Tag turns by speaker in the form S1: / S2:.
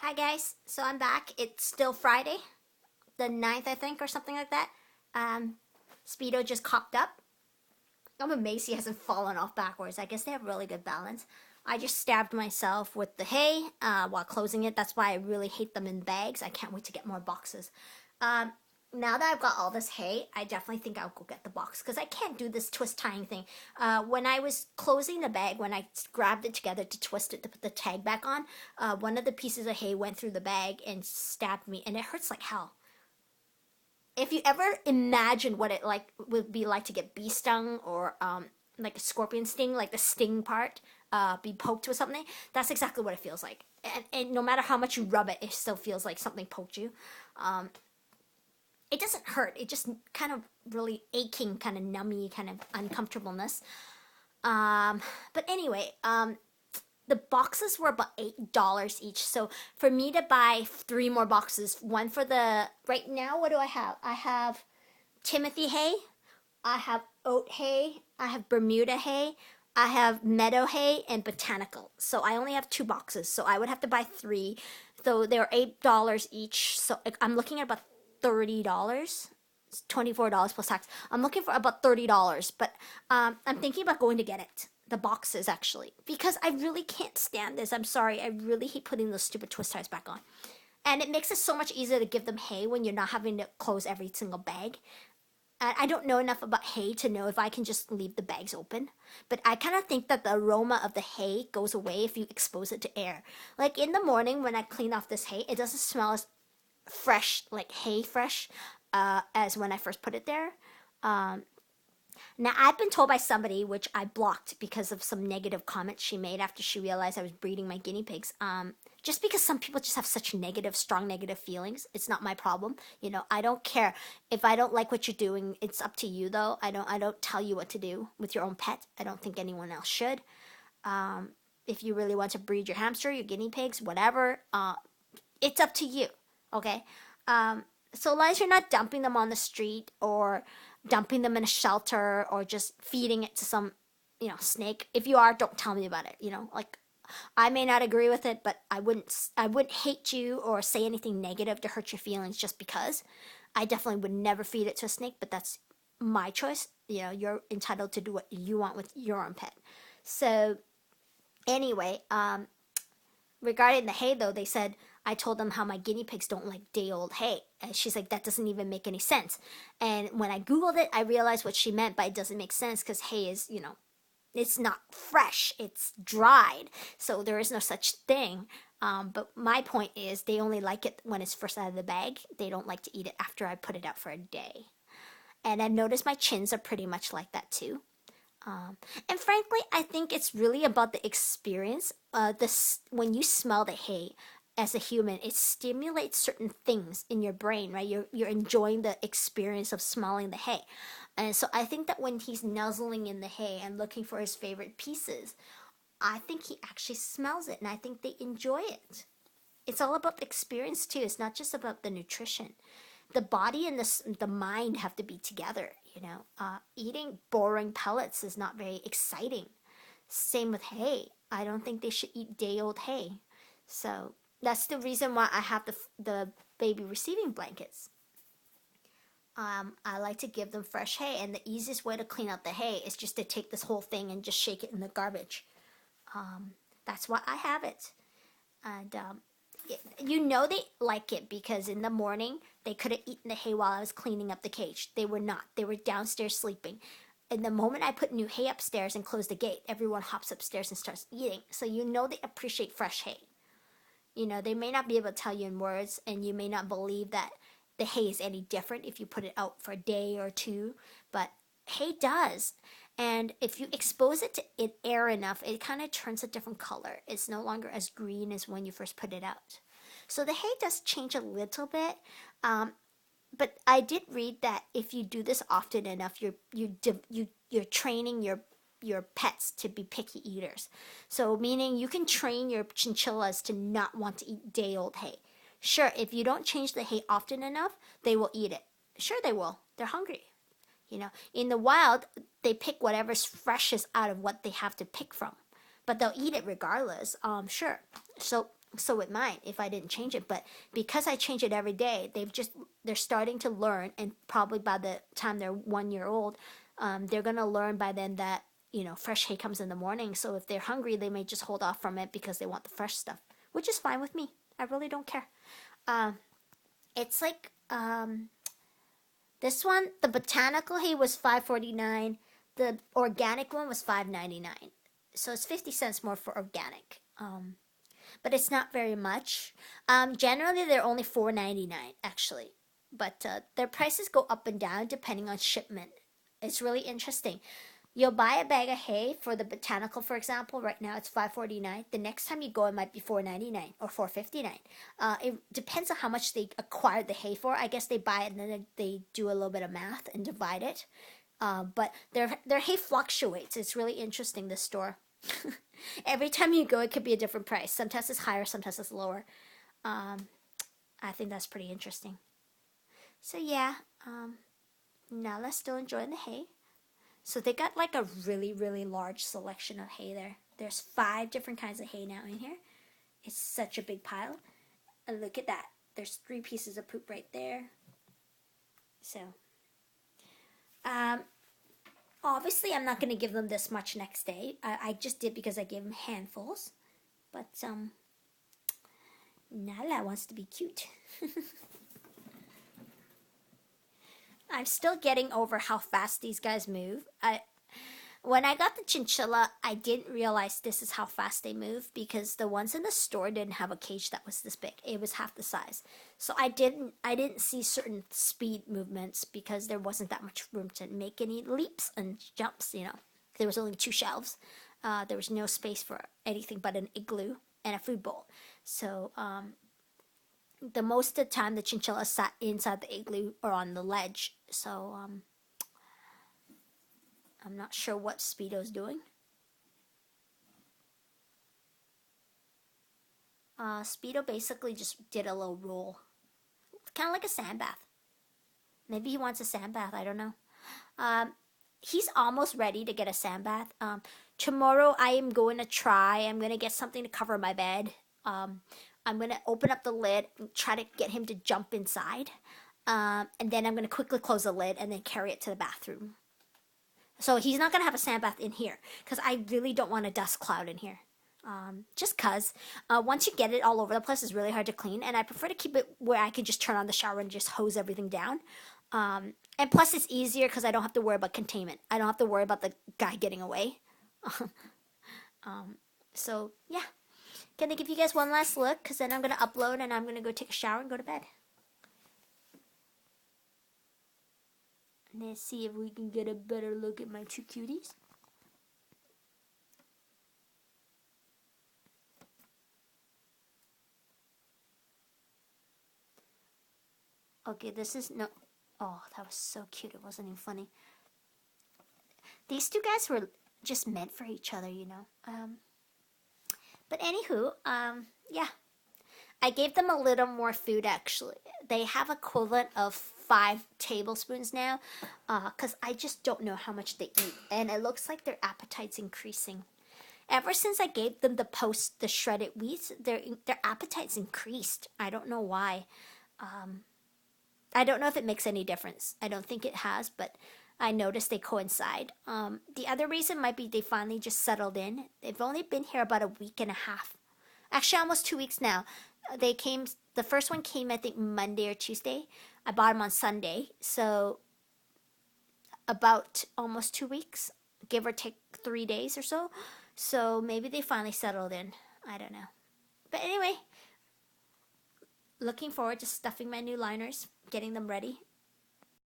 S1: Hi guys, so I'm back. It's still Friday, the 9th I think, or something like that. Speedo just cocked up. I'm amazed he hasn't fallen off backwards. I guess they have really good balance. I just stabbed myself with the hay while closing it. That's why I really hate them in bags. I can't wait to get more boxes. Now that I've got all this hay, I definitely think I'll go get the box because I can't do this twist tying thing. When I was closing the bag, when I grabbed it together to twist it to put the tag back on, one of the pieces of hay went through the bag and stabbed me, and it hurts like hell. If you ever imagine what it would be like to get bee stung or like a scorpion sting, like the sting part, be poked with something, that's exactly what it feels like. And no matter how much you rub it, it still feels like something poked you. It doesn't hurt. It just kind of really aching, kind of nummy, kind of uncomfortableness. But anyway, the boxes were about $8 each. So for me to buy 3 more boxes, one for the, right now, what do I have? I have Timothy hay, I have OAT-HAY, I have Bermuda-HAY, I have MEADOW-HAY, and Botanical. So I only have 2 boxes. So I would have to buy 3. So they're $8 each. So I'm looking at about $30. It's $24 plus tax. I'm looking for about $30, but I'm thinking about going to get it. The boxes, actually, because I really can't stand this. I'm sorry. I really hate putting those stupid twist ties back on. And it makes it so much easier to give them hay when you're not having to close every single bag. And I don't know enough about hay to know if I can just leave the bags open. But I kind of think that the aroma of the hay goes away if you expose it to air. Like in the morning when I clean off this hay, it doesn't smell as fresh, like hay fresh, as when I first put it there. Now, I've been told by somebody, which I blocked because of some negative comments she made after she realized I was breeding my guinea pigs. Just because some people just have such negative, strong negative feelings, it's not my problem. You know, I don't care. If I don't like what you're doing, it's up to you, though. I don't tell you what to do with your own pet. I don't think anyone else should. If you really want to breed your hamster, your guinea pigs, whatever, it's up to you, okay? So long as you're not dumping them on the street or dumping them in a shelter or just feeding it to some, snake. If you are, don't tell me about it. Like I may not agree with it, but I wouldn't hate you or say anything negative to hurt your feelings just because. I definitely would never feed it to a snake, but that's my choice. You're entitled to do what you want with your own pet. So anyway, regarding the hay though, they said I told them how my guinea pigs don't like day-old hay. And she's like, that doesn't even make any sense. And when I Googled it, I realized what she meant, but it doesn't make sense because hay is, it's not fresh. It's dried. So there is no such thing. But my point is they only like it when it's first out of the bag. They don't like to eat it after I put it out for a day. And I've noticed my chins are pretty much like that too. And frankly, I think it's really about the experience. When you smell the hay, as a human, it stimulates certain things in your brain, right? You're enjoying the experience of smelling the hay. And so I think that when he's nuzzling in the hay and looking for his favorite pieces, I think he actually smells it, and I think they enjoy it. It's all about the experience too. It's not just about the nutrition. The body and the mind have to be together, Eating boring pellets is not very exciting. Same with hay. I don't think they should eat day-old hay. So that's the reason why I have the baby receiving blankets. I like to give them fresh hay, and the easiest way to clean out the hay is just to take this whole thing and just shake it in the garbage. That's why I have it. And they like it because in the morning they could have eaten the hay while I was cleaning up the cage. They were not. They were downstairs sleeping. And the moment I put new hay upstairs and close the gate, everyone hops upstairs and starts eating. So they appreciate fresh hay. They may not be able to tell you in words, and you may not believe that the hay is any different if you put it out for a day or two, but hay does. And if you expose it to air enough, it kind of turns a different color. It's no longer as green as when you first put it out. So the hay does change a little bit, but I did read that if you do this often enough, you're training your pets to be picky eaters. So meaning you can train your chinchillas to not want to eat day-old hay. Sure, if you don't change the hay often enough, they will eat it. Sure, they will. They're hungry. In the wild, they pick whatever's freshest out of what they have to pick from. But they'll eat it regardless, sure. So So with mine, if I didn't change it, but because I change it every day, they're starting to learn, and probably by the time they're 1 year old, they're gonna learn by then that fresh hay comes in the morning. So if they're hungry, they may just hold off from it because they want the fresh stuff, which is fine with me. I really don't care. It's like this one, the botanical hay was $5.49. The organic one was $5.99. So it's 50 cents more for organic. But it's not very much. Generally, they're only $4.99 actually, but their prices go up and down depending on shipment. It's really interesting. You'll buy a bag of hay for the botanical, for example. Right now, it's $5.49. The next time you go, it might be $4.99 or $4.59. It depends on how much they acquired the hay for. I guess they buy it and then they do a little bit of math and divide it. But their hay fluctuates. It's really interesting, this store. Every time you go, it could be a different price. Sometimes it's higher, sometimes it's lower. I think that's pretty interesting. So yeah, Nala's still enjoying the hay. So they got like a really, really large selection of hay there. There's 5 different kinds of hay now in here. It's such a big pile. And look at that. There's 3 pieces of poop right there. So, obviously I'm not going to give them this much next day. I just did because I gave them handfuls. But, Nala wants to be cute. I'm still getting over how fast these guys move. When I got the chinchilla, I didn't realize this is how fast they move because the ones in the store didn't have a cage that was this big. It was half the size. So I didn't see certain speed movements because there wasn't that much room to make any leaps and jumps, There was only 2 shelves. There was no space for anything but an igloo and a food bowl. So, the most of the time the chinchilla sat inside the igloo or on the ledge. So, I'm not sure what Speedo's doing. Speedo basically just did a little roll. Kind of like a sand bath. Maybe he wants a sand bath, I don't know. He's almost ready to get a sand bath. Tomorrow I am going to try. I'm going to get something to cover my bed. I'm going to open up the lid and try to get him to jump inside. And then I'm going to quickly close the lid and then carry it to the bathroom. So he's not going to have a sand bath in here because I really don't want a dust cloud in here. Just because once you get it all over the place, it's really hard to clean. And I prefer to keep it where I can just turn on the shower and just hose everything down. And plus it's easier because I don't have to worry about containment. I don't have to worry about the guy getting away. So, yeah. Gonna give you guys one last look because then I'm gonna upload and I'm gonna go take a shower and go to bed. Let's see if we can get a better look at my 2 cuties. Okay, this is no. Oh, that was so cute. It wasn't even funny. These 2 guys were just meant for each other, But anywho, yeah. I gave them a little more food, actually. They have equivalent of 5 tablespoons now, because I just don't know how much they eat. And it looks like their appetite's increasing. Ever since I gave them the shredded wheats, their appetite's increased. I don't know why. I don't know if it makes any difference. I don't think it has, but I noticed they coincide. The other reason might be they finally just settled in. They've only been here about a week and a half. Actually, almost 2 weeks now. The first one came, I think, Monday or Tuesday. I bought them on Sunday. So, about almost 2 weeks, give or take 3 days or so. So, maybe they finally settled in. I don't know. But anyway, looking forward to stuffing my new liners, getting them ready.